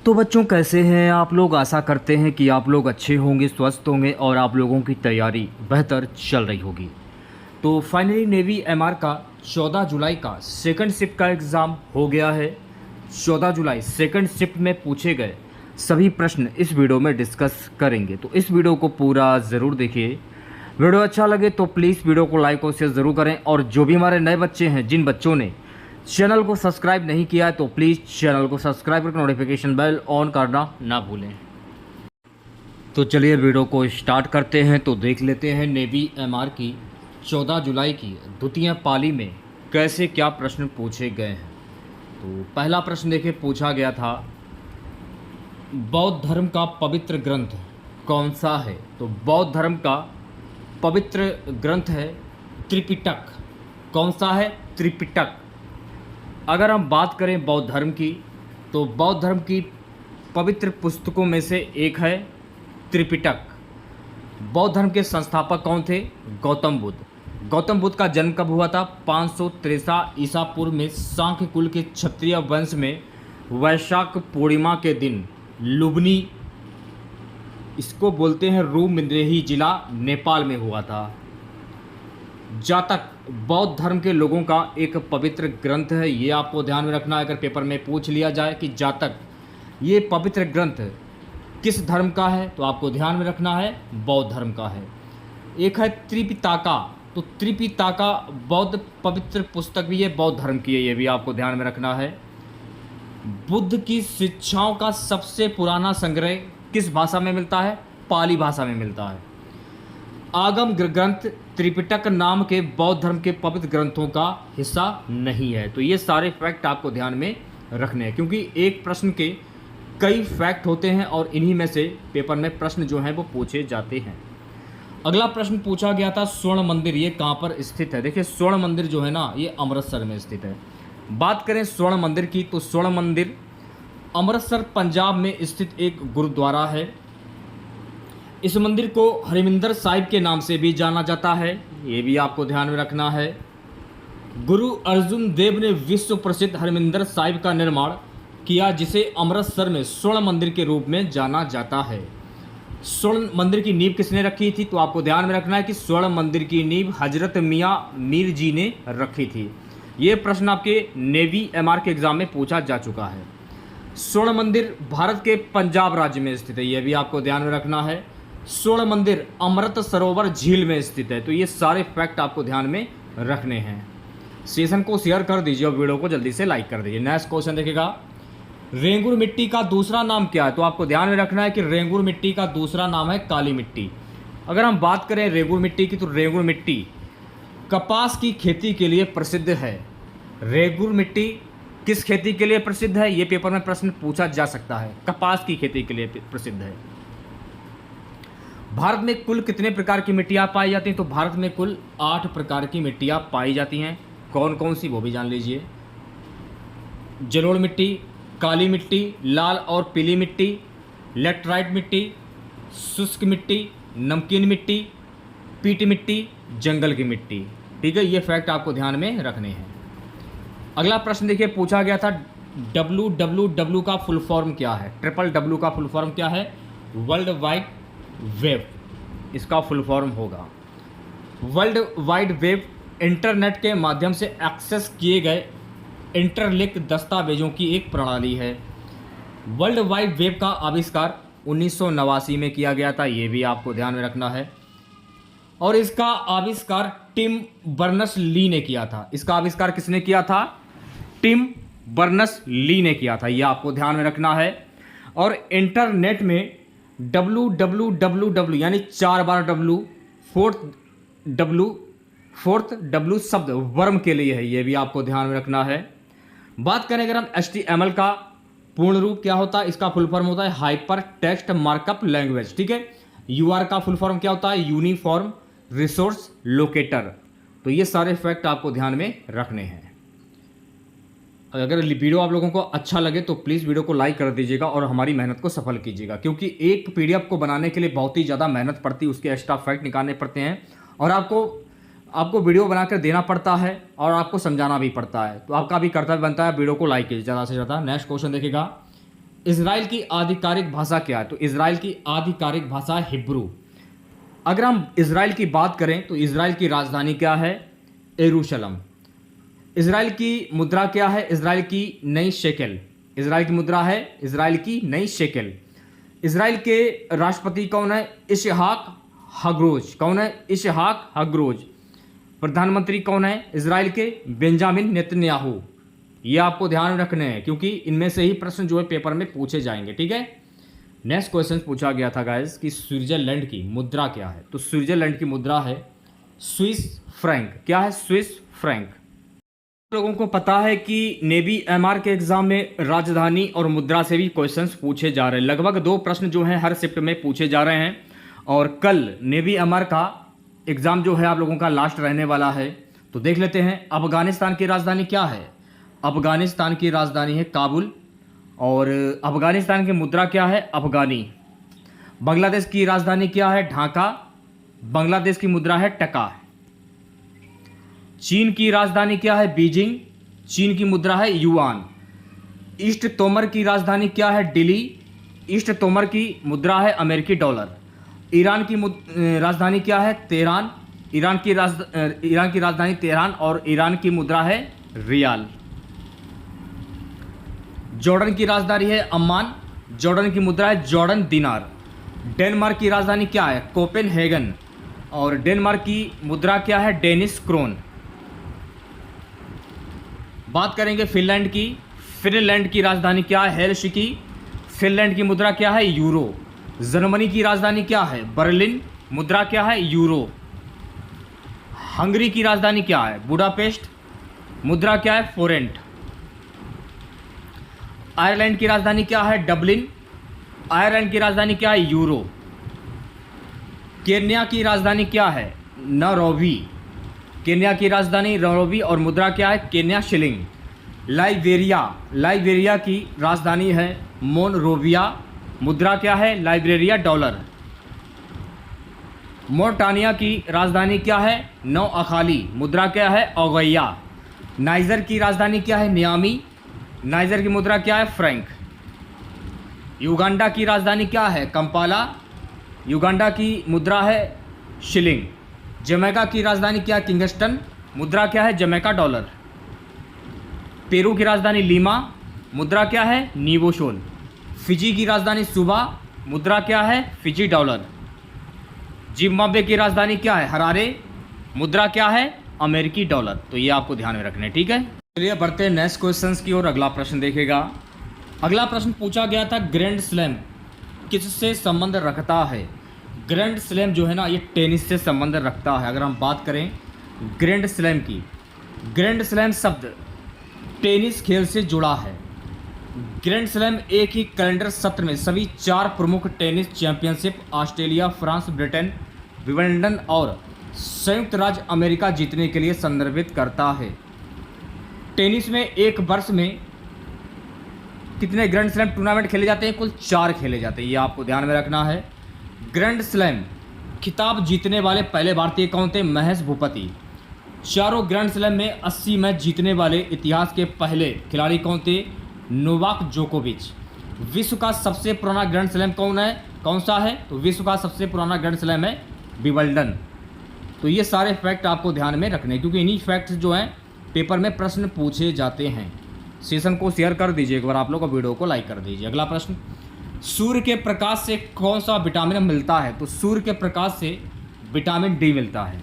तो बच्चों कैसे हैं आप लोग। आशा करते हैं कि आप लोग अच्छे होंगे, स्वस्थ होंगे और आप लोगों की तैयारी बेहतर चल रही होगी। तो फाइनली नेवी एमआर का 14 जुलाई का सेकंड शिफ्ट का एग्ज़ाम हो गया है। 14 जुलाई सेकंड शिफ्ट में पूछे गए सभी प्रश्न इस वीडियो में डिस्कस करेंगे, तो इस वीडियो को पूरा ज़रूर देखिए। वीडियो अच्छा लगे तो प्लीज़ वीडियो को लाइक और शेयर ज़रूर करें, और जो भी हमारे नए बच्चे हैं, जिन बच्चों ने चैनल को सब्सक्राइब नहीं किया है, तो प्लीज़ चैनल को सब्सक्राइब करके नोटिफिकेशन बेल ऑन करना ना भूलें। तो चलिए वीडियो को स्टार्ट करते हैं। तो देख लेते हैं नेवी एमआर की 14 जुलाई की द्वितीय पाली में कैसे क्या प्रश्न पूछे गए हैं। तो पहला प्रश्न देखिए, पूछा गया था बौद्ध धर्म का पवित्र ग्रंथ कौन सा है। तो बौद्ध धर्म का पवित्र ग्रंथ है त्रिपिटक। कौन सा है? त्रिपिटक। अगर हम बात करें बौद्ध धर्म की, तो बौद्ध धर्म की पवित्र पुस्तकों में से एक है त्रिपिटक। बौद्ध धर्म के संस्थापक कौन थे? गौतम बुद्ध। गौतम बुद्ध का जन्म कब हुआ था? 563 ईसा पूर्व में सांख्य कुल के क्षत्रिय वंश में वैशाख पूर्णिमा के दिन लुबनी, इसको बोलते हैं रूपंदेही जिला, नेपाल में हुआ था। जातक बौद्ध धर्म के लोगों का एक पवित्र ग्रंथ है, ये आपको ध्यान में रखना है। अगर पेपर में पूछ लिया जाए कि जातक ये पवित्र ग्रंथ किस धर्म का है, तो आपको ध्यान में रखना है बौद्ध धर्म का है। एक है त्रिपिताका। तो त्रिपिताका बौद्ध पवित्र पुस्तक भी है, बौद्ध धर्म की है, ये भी आपको ध्यान में रखना है। बुद्ध की शिक्षाओं का सबसे पुराना संग्रह किस भाषा में मिलता है? पाली भाषा में मिलता है। आगम ग्रंथ त्रिपिटक नाम के बौद्ध धर्म के पवित्र ग्रंथों का हिस्सा नहीं है। तो ये सारे फैक्ट आपको ध्यान में रखने हैं, क्योंकि एक प्रश्न के कई फैक्ट होते हैं और इन्हीं में से पेपर में प्रश्न जो हैं वो पूछे जाते हैं। अगला प्रश्न पूछा गया था स्वर्ण मंदिर ये कहाँ पर स्थित है। देखिए स्वर्ण मंदिर जो है ना, ये अमृतसर में स्थित है। बात करें स्वर्ण मंदिर की, तो स्वर्ण मंदिर अमृतसर पंजाब में स्थित एक गुरुद्वारा है। इस मंदिर को हरमिंदर साहिब के नाम से भी जाना जाता है, ये भी आपको ध्यान में रखना है। गुरु अर्जुन देव ने विश्व प्रसिद्ध हरमिंदर साहिब का निर्माण किया, जिसे अमृतसर में स्वर्ण मंदिर के रूप में जाना जाता है। स्वर्ण मंदिर की नींव किसने रखी थी? तो आपको ध्यान में रखना है कि स्वर्ण मंदिर की नींव हजरत मियाँ मीर जी ने रखी थी। ये प्रश्न आपके नेवी एमआर के एग्जाम में पूछा जा चुका है। स्वर्ण मंदिर भारत के पंजाब राज्य में स्थित है, यह भी आपको ध्यान में रखना है। स्वर्ण मंदिर अमृत सरोवर झील में स्थित है। तो ये सारे फैक्ट आपको ध्यान में रखने हैं। सेशन को शेयर कर दीजिए और वीडियो को जल्दी से लाइक कर दीजिए। नेक्स्ट क्वेश्चन देखिएगा, रेंगुर मिट्टी का दूसरा नाम क्या है? तो आपको ध्यान में रखना है कि रेंगुर मिट्टी का दूसरा नाम है काली मिट्टी। अगर हम बात करें रेंगुर मिट्टी की, तो रेंगुर मिट्टी कपास की खेती के लिए प्रसिद्ध है। रेंगुर मिट्टी किस खेती के लिए प्रसिद्ध है? ये पेपर में प्रश्न पूछा जा सकता है। कपास की खेती के लिए प्रसिद्ध है। भारत में कुल कितने प्रकार की मिट्टियाँ पाई जाती हैं? तो भारत में कुल 8 प्रकार की मिट्टियाँ पाई जाती हैं। कौन कौन सी वो भी जान लीजिए। जलोढ़ मिट्टी, काली मिट्टी, लाल और पीली मिट्टी, लेटराइट मिट्टी, शुष्क मिट्टी, नमकीन मिट्टी, पीट मिट्टी, जंगल की मिट्टी। ठीक है, ये फैक्ट आपको ध्यान में रखने हैं। अगला प्रश्न देखिए, पूछा गया था WWW का फुल फॉर्म क्या है? WWW का फुल फॉर्म क्या है? वर्ल्ड वाइड वेब, इसका फुल फॉर्म होगा। वर्ल्ड वाइड वेब इंटरनेट के माध्यम से एक्सेस किए गए इंटरलिंक दस्तावेजों की एक प्रणाली है। वर्ल्ड वाइड वेब का आविष्कार 1989 में किया गया था, ये भी आपको ध्यान में रखना है। और इसका आविष्कार टिम बर्नर्स-ली ने किया था। इसका आविष्कार किसने किया था? टिम बर्नर्स-ली ने किया था, ये आपको ध्यान में रखना है। और इंटरनेट में WWW यानी 4 बार W, फोर्थ W शब्द वर्म के लिए है, ये भी आपको ध्यान में रखना है। बात करें अगर हम HTML का पूर्ण रूप क्या होता है, इसका फुल फॉर्म होता है हाइपर टेक्स्ट मार्कअप लैंग्वेज। ठीक है, UR का फुल फॉर्म क्या होता है? Uniform resource locator. तो ये सारे फैक्ट आपको ध्यान में रखने हैं। अगर वीडियो आप लोगों को अच्छा लगे तो प्लीज़ वीडियो को लाइक कर दीजिएगा और हमारी मेहनत को सफल कीजिएगा, क्योंकि एक PDF को बनाने के लिए बहुत ही ज़्यादा मेहनत पड़ती है, उसके एक्स्ट्रा फैक्ट निकालने पड़ते हैं और आपको वीडियो बनाकर देना पड़ता है और आपको समझाना भी पड़ता है। तो आपका भी कर्तव्य बनता है वीडियो को लाइक कीजिए ज़्यादा से ज़्यादा। नेक्स्ट क्वेश्चन देखिएगा, इजराइल की आधिकारिक भाषा क्या है? तो इजराइल की आधिकारिक भाषा हिब्रू। अगर हम इजराइल की बात करें तो इजराइल की राजधानी क्या है? यरूशलेम। इजराइल की मुद्रा क्या है? इजराइल की नई शेकेल। इजराइल की मुद्रा है इजराइल की नई शेकेल। इजराइल के राष्ट्रपति कौन है? इशहाक हग्रोज। कौन है? इशहाक हग्रोज। प्रधानमंत्री कौन है इजराइल के? Benjamin Netanyahu. ये आपको ध्यान रखने हैं क्योंकि इनमें से ही प्रश्न जो है पेपर में पूछे जाएंगे, ठीक है। नेक्स्ट क्वेश्चन पूछा गया था गाइस कि स्विट्जरलैंड की मुद्रा क्या है? तो स्विट्जरलैंड की मुद्रा है स्विस फ्रैंक। क्या है? Swiss franc. लोगों को पता है कि नेवी एमआर के एग्जाम में राजधानी और मुद्रा से भी क्वेश्चंस पूछे जा रहे हैं। लगभग 2 प्रश्न जो हैं हर शिफ्ट में पूछे जा रहे हैं और कल नेवी एमआर का एग्जाम जो है आप लोगों का लास्ट रहने वाला है। तो देख लेते हैं अफगानिस्तान की राजधानी क्या है? अफगानिस्तान की राजधानी है काबुल। और अफगानिस्तान की मुद्रा क्या है? अफगानी। बांग्लादेश की राजधानी क्या है? ढाका। बांग्लादेश की मुद्रा है टका। चीन की राजधानी क्या है? बीजिंग। चीन की मुद्रा है युआन। ईस्ट तोमर की राजधानी क्या है? दिल्ली। ईस्ट तोमर की मुद्रा है अमेरिकी डॉलर। ईरान की राजधानी क्या है? तेहरान। ईरान की राजधानी तेहरान और ईरान की मुद्रा है रियाल। जॉर्डन की राजधानी है अम्मान। जॉर्डन की मुद्रा है जॉर्डन दिनार। डेनमार्क की राजधानी क्या है? कोपेनहेगन। और डेनमार्क की मुद्रा क्या है? Danish krone. बात करेंगे फिनलैंड की। फिनलैंड की राजधानी क्या है? हेलसिंकी। फिनलैंड की मुद्रा क्या है? यूरो। जर्मनी की राजधानी क्या है? बर्लिन। मुद्रा क्या है? यूरो। हंगरी की राजधानी क्या है? बुडापेस्ट। मुद्रा क्या है? फोरेंट। आयरलैंड की राजधानी क्या है? डबलिन। आयरलैंड की राजधानी क्या है? यूरो। केन्या की राजधानी क्या है? नैरोबी। केन्या की राजधानी नैरोबी और मुद्रा क्या है? Kenya shilling. लाइबेरिया की राजधानी है मोनरोविया। मुद्रा क्या है? Liberia dollar. मोरटानिया की राजधानी क्या है? नौ अखाली। मुद्रा क्या है? ओगैया। नाइजर की राजधानी क्या है? नियामी। नाइजर की मुद्रा क्या है? फ्रैंक। युगांडा की राजधानी क्या है? कंपाला। युगांडा की मुद्रा है शिलिंग। जमैका की राजधानी क्या है? किंगस्टन। मुद्रा क्या है? Jamaica dollar. पेरू की राजधानी लीमा। मुद्रा क्या है? नीवोशोल। फिजी की राजधानी सुबा। मुद्रा क्या है? Fiji dollar. जिम्बाब्वे की राजधानी क्या है? हरारे। मुद्रा क्या है? अमेरिकी डॉलर। तो ये आपको ध्यान में रखना है, ठीक है। चलिए बढ़ते हैं नेक्स्ट क्वेश्चंस की ओर। अगला प्रश्न देखेगा। अगला प्रश्न पूछा गया था ग्रैंड स्लैम किससे संबंध रखता है? ग्रैंड स्लैम जो है ना ये टेनिस से संबंध रखता है। अगर हम बात करें ग्रैंड स्लैम की, ग्रैंड स्लैम शब्द टेनिस खेल से जुड़ा है। ग्रैंड स्लैम एक ही कैलेंडर सत्र में सभी 4 प्रमुख tennis championship Australia, France, Britain, Wimbledon और संयुक्त राज्य अमेरिका जीतने के लिए संदर्भित करता है। टेनिस में एक वर्ष में कितने ग्रैंड स्लैम टूर्नामेंट खेले जाते हैं? कुल 4 खेले जाते हैं। ये आपको ध्यान में रखना है। ग्रैंड स्लैम खिताब जीतने वाले पहले भारतीय कौन थे? महेश भूपति। चारों ग्रैंड स्लैम में 80 मैच जीतने वाले इतिहास के पहले खिलाड़ी कौन थे? नोवाक जोकोविच। विश्व का सबसे पुराना ग्रैंड स्लैम कौन सा है? तो विश्व का सबसे पुराना ग्रैंड स्लैम है विंबलडन। तो ये सारे फैक्ट आपको ध्यान में रखने क्योंकि इन्हीं फैक्ट्स जो हैं पेपर में प्रश्न पूछे जाते हैं। सेशन को शेयर कर दीजिए एक बार आप लोग और वीडियो को लाइक कर दीजिए। अगला प्रश्न, सूर्य के प्रकाश से कौन सा विटामिन मिलता है? तो सूर्य के प्रकाश से विटामिन डी मिलता है।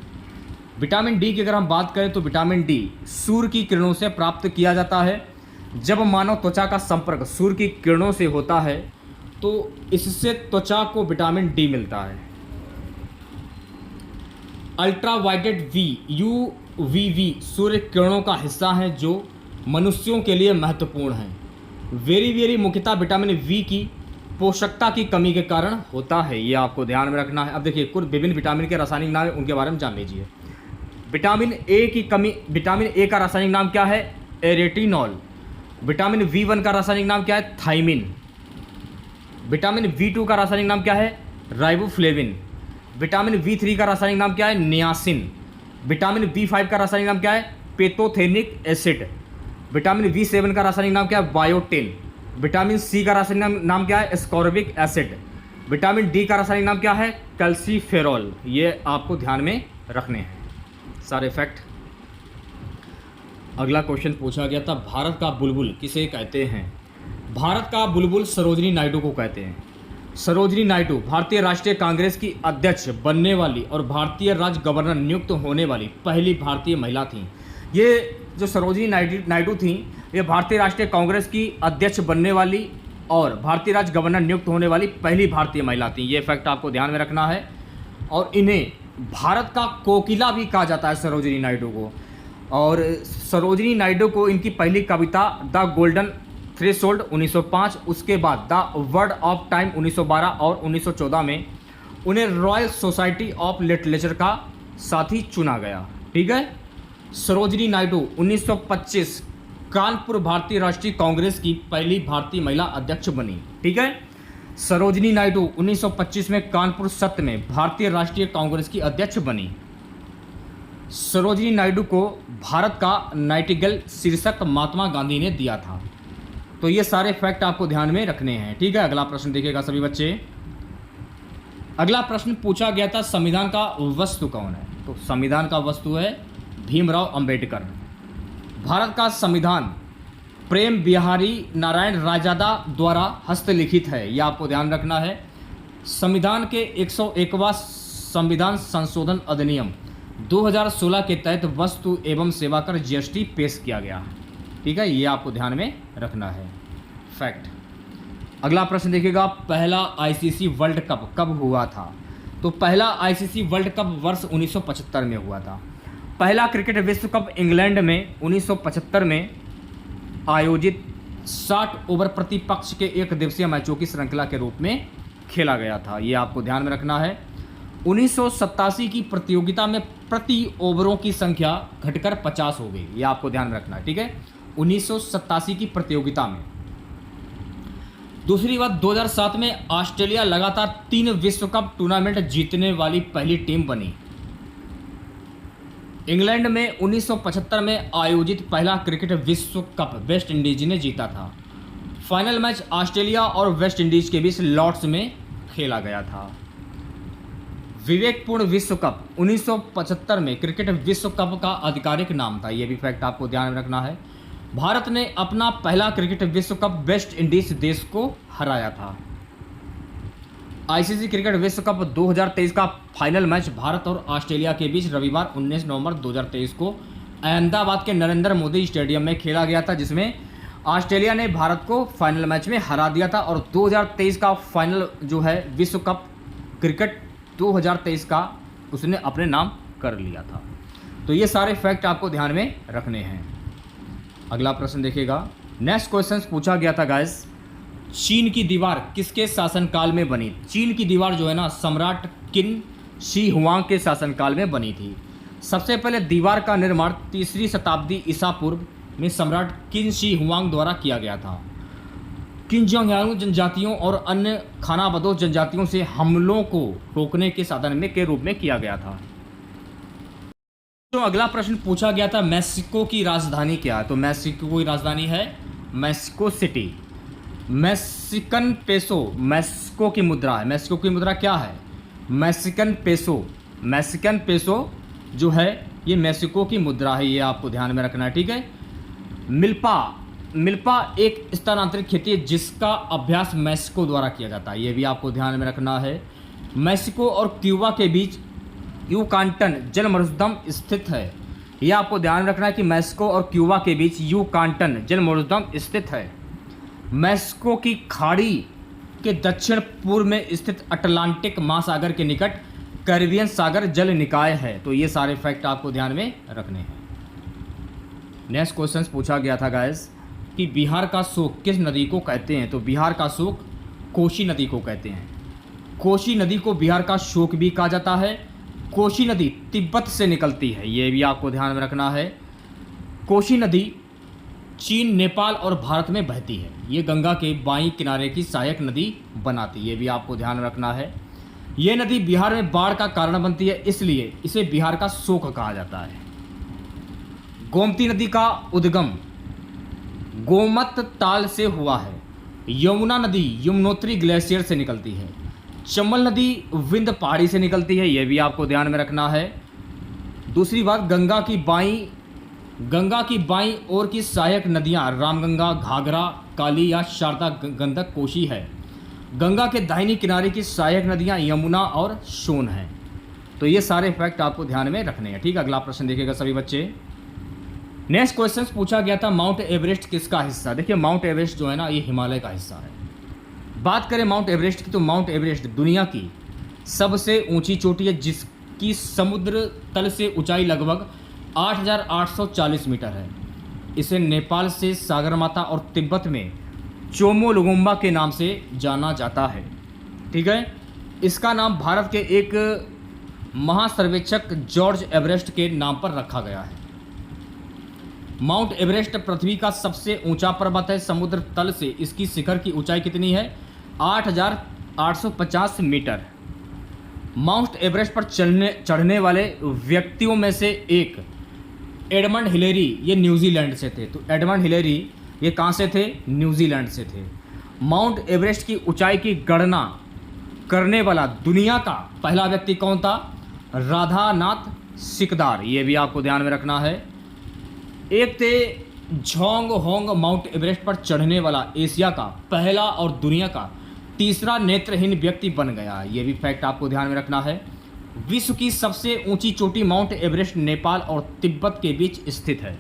विटामिन डी की अगर हम बात करें तो विटामिन डी सूर्य की किरणों से प्राप्त किया जाता है। जब मानव त्वचा का संपर्क सूर्य की किरणों से होता है तो इससे त्वचा को विटामिन डी मिलता है। अल्ट्रावायलेट यूवीवी सूर्य किरणों का हिस्सा है जो मनुष्यों के लिए महत्वपूर्ण है। वेरी मुख्यतः विटामिन वी की पोषकता की कमी के कारण होता है। ये आपको ध्यान में रखना है। अब देखिए कुछ विभिन्न विटामिन के रासायनिक नाम उनके बारे में जान लीजिए। विटामिन ए की कमी, विटामिन ए का रासायनिक नाम क्या है? एरेटिनॉल। विटामिन V1 का रासायनिक नाम क्या है? थाइमिन। विटामिन V2 का रासायनिक नाम क्या है? राइबोफ्लेविन। विटामिन V3 का रासायनिक नाम क्या है? नियासिन। विटामिन B5 का रासायनिक नाम क्या है? पेथोथेनिक एसिड। विटामिन V7 का रासायनिक नाम क्या है? बायोटिन। विटामिन सी का रासायनिक नाम क्या है? Ascorbic acid. विटामिन डी का रासायनिक नाम क्या है? कैल्सीफेरॉल। ये आपको ध्यान में रखने हैं सारे फैक्ट। अगला क्वेश्चन पूछा गया था, भारत का बुलबुल किसे कहते हैं? भारत का बुलबुल सरोजिनी नायडू को कहते हैं। सरोजिनी नायडू भारतीय राष्ट्रीय कांग्रेस की अध्यक्ष बनने वाली और भारतीय राज्य गवर्नर नियुक्त होने वाली पहली भारतीय महिला थी। ये जो सरोजिनी नायडू थी, ये भारतीय राष्ट्रीय कांग्रेस की अध्यक्ष बनने वाली और भारतीय राज्य गवर्नर नियुक्त होने वाली पहली भारतीय महिला थी। ये फैक्ट आपको ध्यान में रखना है। और इन्हें भारत का कोकिला भी कहा जाता है सरोजिनी नायडू को। और सरोजिनी नायडू को इनकी पहली कविता द गोल्डन थ्रेशोल्ड 1905, उसके बाद द वर्ड ऑफ टाइम 1912 और 1914 में उन्हें रॉयल सोसाइटी ऑफ लिटरेचर का साथी चुना गया। ठीक है। सरोजिनी नायडू 1925 कानपुर भारतीय राष्ट्रीय कांग्रेस की पहली भारतीय महिला अध्यक्ष बनी। ठीक है। सरोजिनी नायडू 1925 में कानपुर सत्र में भारतीय राष्ट्रीय कांग्रेस की अध्यक्ष बनी। सरोजिनी नायडू को भारत का नाइटिंगेल शीर्षक महात्मा गांधी ने दिया था। तो ये सारे फैक्ट आपको ध्यान में रखने हैं। ठीक है। अगला प्रश्न देखिएगा सभी बच्चे। अगला प्रश्न पूछा गया था, संविधान का वस्तु कौन है? तो संविधान का वस्तु है भीमराव अंबेडकर। भारत का संविधान प्रेम बिहारी नारायण रायजादा द्वारा हस्तलिखित है। यह आपको ध्यान रखना है। संविधान के 101वां संविधान संशोधन अधिनियम 2016 के तहत वस्तु एवं सेवा कर जीएसटी पेश किया गया। ठीक है। ये आपको ध्यान में रखना है फैक्ट। अगला प्रश्न देखिएगा, पहला आईसीसी वर्ल्ड कप कब हुआ था? तो पहला आईसीसी वर्ल्ड कप वर्ष 1975 में हुआ था। पहला क्रिकेट विश्व कप इंग्लैंड में 1975 में आयोजित 60 ओवर प्रति पक्ष के एक दिवसीय मैचों की श्रृंखला के रूप में खेला गया था। ये आपको ध्यान में रखना है। 1987 की प्रतियोगिता में प्रति ओवरों की संख्या घटकर 50 हो गई। ये आपको ध्यान में रखना है। ठीक है। 1987 की प्रतियोगिता में। दूसरी बात, 2007 में ऑस्ट्रेलिया लगातार 3 विश्व कप टूर्नामेंट जीतने वाली पहली टीम बनी। इंग्लैंड में 1975 में आयोजित पहला क्रिकेट विश्व कप वेस्ट इंडीज ने जीता था। फाइनल मैच ऑस्ट्रेलिया और वेस्ट इंडीज के बीच लॉर्ड्स में खेला गया था। विवेकपूर्ण विश्व कप 1975 में क्रिकेट विश्व कप का आधिकारिक नाम था। यह भी फैक्ट आपको ध्यान में रखना है। भारत ने अपना पहला क्रिकेट विश्व कप वेस्ट इंडीज देश को हराया था। आईसीसी क्रिकेट विश्व कप 2023 का फाइनल मैच भारत और ऑस्ट्रेलिया के बीच रविवार 19 नवंबर 2023 को अहमदाबाद के नरेंद्र मोदी स्टेडियम में खेला गया था, जिसमें ऑस्ट्रेलिया ने भारत को फाइनल मैच में हरा दिया था। और 2023 का फाइनल जो है विश्व कप क्रिकेट 2023 का उसने अपने नाम कर लिया था। तो ये सारे फैक्ट आपको ध्यान में रखने हैं। अगला प्रश्न देखिएगा। नेक्स्ट क्वेश्चन पूछा गया था गाइस, चीन की दीवार किसके शासनकाल में बनी? चीन की दीवार जो है ना, सम्राट किन शी हुआंग के शासनकाल में बनी थी। सबसे पहले दीवार का निर्माण 3री शताब्दी ईसा पूर्व में सम्राट किन शी हुआंग द्वारा किया गया था। किंगजांग जनजातियों और अन्य खानाबदोश जनजातियों से हमलों को रोकने के साधन में के रूप में किया गया था। तो अगला प्रश्न पूछा गया था, मैक्सिको की राजधानी क्या है? तो मैक्सिको की राजधानी है Mexico city. Mexican peso Mexico की मुद्रा है। मैक्सिको की मुद्रा क्या है? Mexican peso. मैक्सिकन पेसो जो है ये मैक्सिको की मुद्रा है। ये आपको ध्यान में रखना है। ठीक है। मिल्पा एक स्थानांतरित खेती है जिसका अभ्यास मैक्सिको द्वारा किया जाता है। ये भी आपको ध्यान में रखना है। मैक्सिको और क्यूबा के बीच यूकांटन जल मरुस्थल स्थित है। यह आपको ध्यान रखना है कि मैक्सिको और क्यूबा के बीच यूकांटन जल मरुस्थल स्थित है। मैक्सिको की खाड़ी के दक्षिण पूर्व में स्थित अटलांटिक महासागर के निकट कैरिबियन सागर जल निकाय है। तो ये सारे फैक्ट आपको ध्यान में रखने हैं। नेक्स्ट क्वेश्चन पूछा गया था गाइस कि बिहार का शोक किस नदी को कहते हैं? तो बिहार का शोक कोसी नदी को कहते हैं। कोसी नदी को बिहार का शोक भी कहा जाता है। कोसी नदी तिब्बत से निकलती है। ये भी आपको ध्यान में रखना है। कोसी नदी चीन, नेपाल और भारत में बहती है। ये गंगा के बाईं किनारे की सहायक नदी बनाती है। ये भी आपको ध्यान रखना है। ये नदी बिहार में बाढ़ का कारण बनती है, इसलिए इसे बिहार का शोक कहा जाता है। गोमती नदी का उद्गम गोमत ताल से हुआ है। यमुना नदी यमुनोत्री ग्लेशियर से निकलती है। चंबल नदी विंध्य पहाड़ी से निकलती है, यह भी आपको ध्यान में रखना है। दूसरी बात, गंगा की बाईं ओर की सहायक नदियां रामगंगा, घाघरा, काली या शारदा, गंडक, कोसी है। गंगा के दाहिनी किनारे की सहायक नदियां यमुना और सोन हैं। तो ये सारे फैक्ट आपको ध्यान में रखने हैं, ठीक है। अगला प्रश्न देखिएगा सभी बच्चे। नेक्स्ट क्वेश्चन पूछा गया था, माउंट एवरेस्ट किसका हिस्सा? देखिए माउंट एवरेस्ट जो है ना, ये हिमालय का हिस्सा है। बात करें माउंट एवरेस्ट की, तो माउंट एवरेस्ट दुनिया की सबसे ऊंची चोटी है, जिसकी समुद्र तल से ऊंचाई लगभग 8,840 मीटर है। इसे नेपाल से सागरमाथा और तिब्बत में चोमोलुंगमा के नाम से जाना जाता है, ठीक है। इसका नाम भारत के एक महासर्वेक्षक जॉर्ज एवरेस्ट के नाम पर रखा गया है। माउंट एवरेस्ट पृथ्वी का सबसे ऊंचा पर्वत है। समुद्र तल से इसकी शिखर की ऊंचाई कितनी है? 8,850 मीटर। माउंट एवरेस्ट पर चढ़ने वाले व्यक्तियों में से एक एडमंड हिलेरी, ये न्यूजीलैंड से थे। तो एडमंड हिलेरी ये कहाँ से थे? न्यूजीलैंड से थे। माउंट एवरेस्ट की ऊंचाई की गणना करने वाला दुनिया का पहला व्यक्ति कौन था? राधानाथ सिकदार, ये भी आपको ध्यान में रखना है। एक थे झोंग होंग, माउंट एवरेस्ट पर चढ़ने वाला एशिया का पहला और दुनिया का तीसरा नेत्रहीन व्यक्ति बन गया, ये भी फैक्ट आपको ध्यान में रखना है। विश्व की सबसे ऊंची चोटी माउंट एवरेस्ट नेपाल और तिब्बत के बीच स्थित है।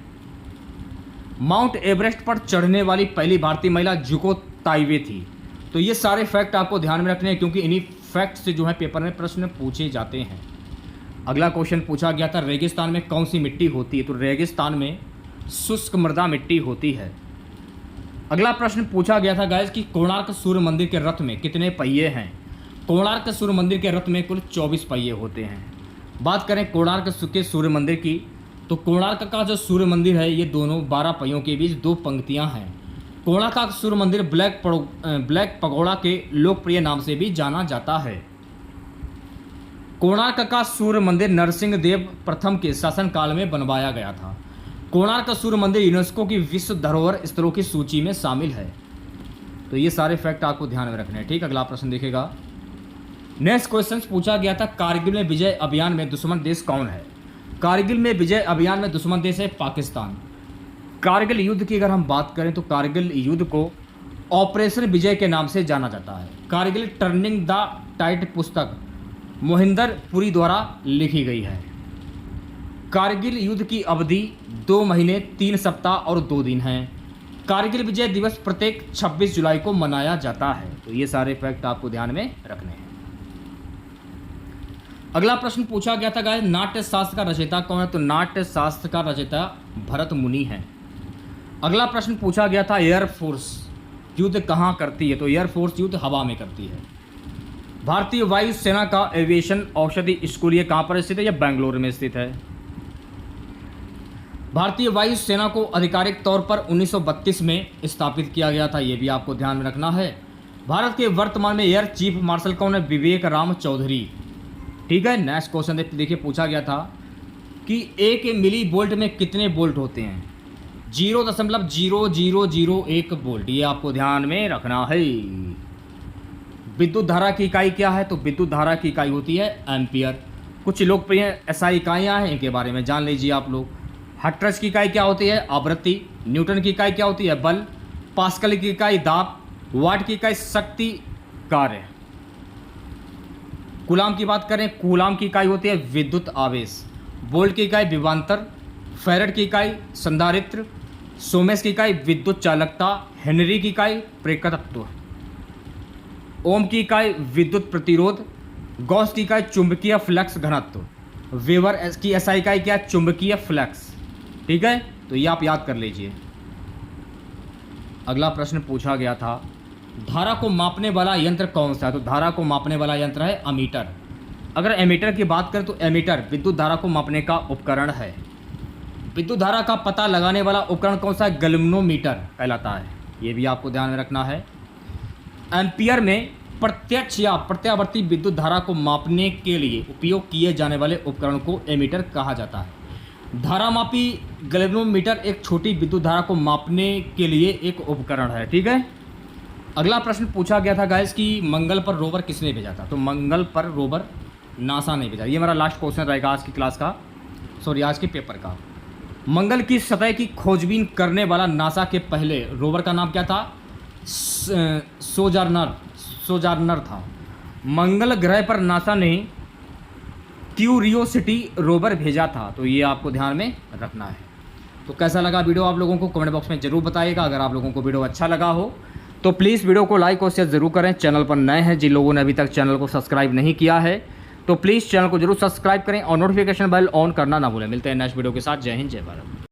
माउंट एवरेस्ट पर चढ़ने वाली पहली भारतीय महिला जुको ताइवे थी। तो ये सारे फैक्ट आपको ध्यान में रखने हैं, क्योंकि इन्हीं फैक्ट से जो है पेपर में प्रश्न पूछे जाते हैं। अगला क्वेश्चन पूछा गया था, रेगिस्तान में कौन सी मिट्टी होती है? तो रेगिस्तान में शुष्क मृदा मिट्टी होती है। अगला प्रश्न पूछा गया था गाइस कि कोणार्क सूर्य मंदिर के रथ में कितने पहिए हैं? कोणार्क सूर्य मंदिर के रथ में कुल 24 पहिए होते हैं। बात करें कोणार्क के सूर्य मंदिर की, तो कोणार्क का जो सूर्य मंदिर है, ये दोनों 12 पहियों के बीच 2 पंक्तियां हैं। कोणार्क का सूर्य मंदिर ब्लैक पगोड़ा के लोकप्रिय नाम से भी जाना जाता है। कोणार्क का सूर्य मंदिर नरसिंह देव प्रथम के शासनकाल में बनवाया गया था। कोणार्क सूर्य मंदिर यूनेस्को की विश्व धरोहर स्थलों की सूची में शामिल है। तो ये सारे फैक्ट आपको ध्यान में रखने हैं, ठीक। अगला प्रश्न देखेगा। नेक्स्ट क्वेश्चन पूछा गया था, कारगिल में विजय अभियान में दुश्मन देश कौन है? कारगिल में विजय अभियान में दुश्मन देश है पाकिस्तान। कारगिल युद्ध की अगर हम बात करें तो कारगिल युद्ध को ऑपरेशन विजय के नाम से जाना जाता है। कारगिल टर्निंग द टाइड पुस्तक मोहिंदर पुरी द्वारा लिखी गई है। कारगिल युद्ध की अवधि 2 महीने 3 सप्ताह और 2 दिन है। कारगिल विजय दिवस प्रत्येक 26 जुलाई को मनाया जाता है। तो ये सारे फैक्ट आपको ध्यान में रखने हैं। अगला प्रश्न पूछा गया था गाइस, नाट्य शास्त्र का रचयिता कौन है? तो नाट्य शास्त्र का रचयिता भरत मुनि है। अगला प्रश्न पूछा गया था, एयरफोर्स युद्ध कहाँ करती है? तो एयरफोर्स युद्ध हवा में करती है। भारतीय वायुसेना का एविएशन औषधि स्कूल ये कहाँ पर स्थित है? यह बेंगलोर में स्थित है। भारतीय वायुसेना को आधिकारिक तौर पर 1932 में स्थापित किया गया था, ये भी आपको ध्यान में रखना है। भारत के वर्तमान में एयर चीफ मार्शल कौन है? विवेक राम चौधरी, ठीक है। नेक्स्ट क्वेश्चन देखिए, पूछा गया था कि 1 मिली वोल्ट में कितने वोल्ट होते हैं? 0.0001 वोल्ट, ये आपको ध्यान में रखना है। विद्युत धारा की इकाई क्या है? तो विद्युत धारा की इकाई होती है एम्पियर। कुछ लोकप्रिय SI इकाइयाँ हैं, इनके बारे में जान लीजिए आप लोग। हर्ट्ज की इकाई क्या होती है? आवृत्ति। न्यूटन की इकाई क्या होती है? बल। पास्कल की इकाई दाब। वाट की इकाई शक्ति कार्य। कूलाम की बात करें, कूलाम की इकाई होती है विद्युत आवेश। वोल्ट की इकाई विभवांतर। फैरेड की इकाई संधारित्र। सोमेश की इकाई विद्युत चालकता। हेनरी की इकाई प्रेरकत्व। ओम की इकाई विद्युत प्रतिरोध। गॉस की इकाई चुंबकीय फ्लक्स घनत्व। वेबर की SI इकाई क्या? चुंबकीय फ्लक्स, ठीक है। तो ये आप याद कर लीजिए। अगला प्रश्न पूछा गया था, धारा को मापने वाला यंत्र कौन सा है? तो धारा को मापने वाला यंत्र है अमीटर। अगर एमीटर की बात करें तो एमीटर विद्युत धारा को मापने का उपकरण है। विद्युत धारा का पता लगाने वाला उपकरण कौन सा है? गैल्वेनोमीटर कहलाता है, ये भी आपको ध्यान में रखना है। एम्पियर में प्रत्यक्ष या प्रत्यावर्ती विद्युत धारा को मापने के लिए उपयोग किए जाने वाले उपकरण को एमीटर कहा जाता है। धारामापी गैल्वेनोमीटर एक छोटी विद्युत धारा को मापने के लिए एक उपकरण है, ठीक है। अगला प्रश्न पूछा गया था गाइस कि मंगल पर रोवर किसने भेजा था। तो मंगल पर रोवर नासा ने भेजा। ये मेरा लास्ट क्वेश्चन रहेगा आज की क्लास का, सॉरी आज के पेपर का। मंगल की सतह की खोजबीन करने वाला नासा के पहले रोवर का नाम क्या था? सोजार्नर था। मंगल ग्रह पर नासा ने क्यूरियोसिटी रोवर भेजा था। तो ये आपको ध्यान में रखना है। तो कैसा लगा वीडियो आप लोगों को कमेंट बॉक्स में ज़रूर बताइएगा। अगर आप लोगों को वीडियो अच्छा लगा हो तो प्लीज़ वीडियो को लाइक और शेयर ज़रूर करें। चैनल पर नए हैं, जिन लोगों ने अभी तक चैनल को सब्सक्राइब नहीं किया है तो प्लीज़ चैनल को जरूर सब्सक्राइब करें और नोटिफिकेशन बेल ऑन करना ना भूलें। मिलते हैं नेक्स्ट वीडियो के साथ। जय हिंद, जय भारत।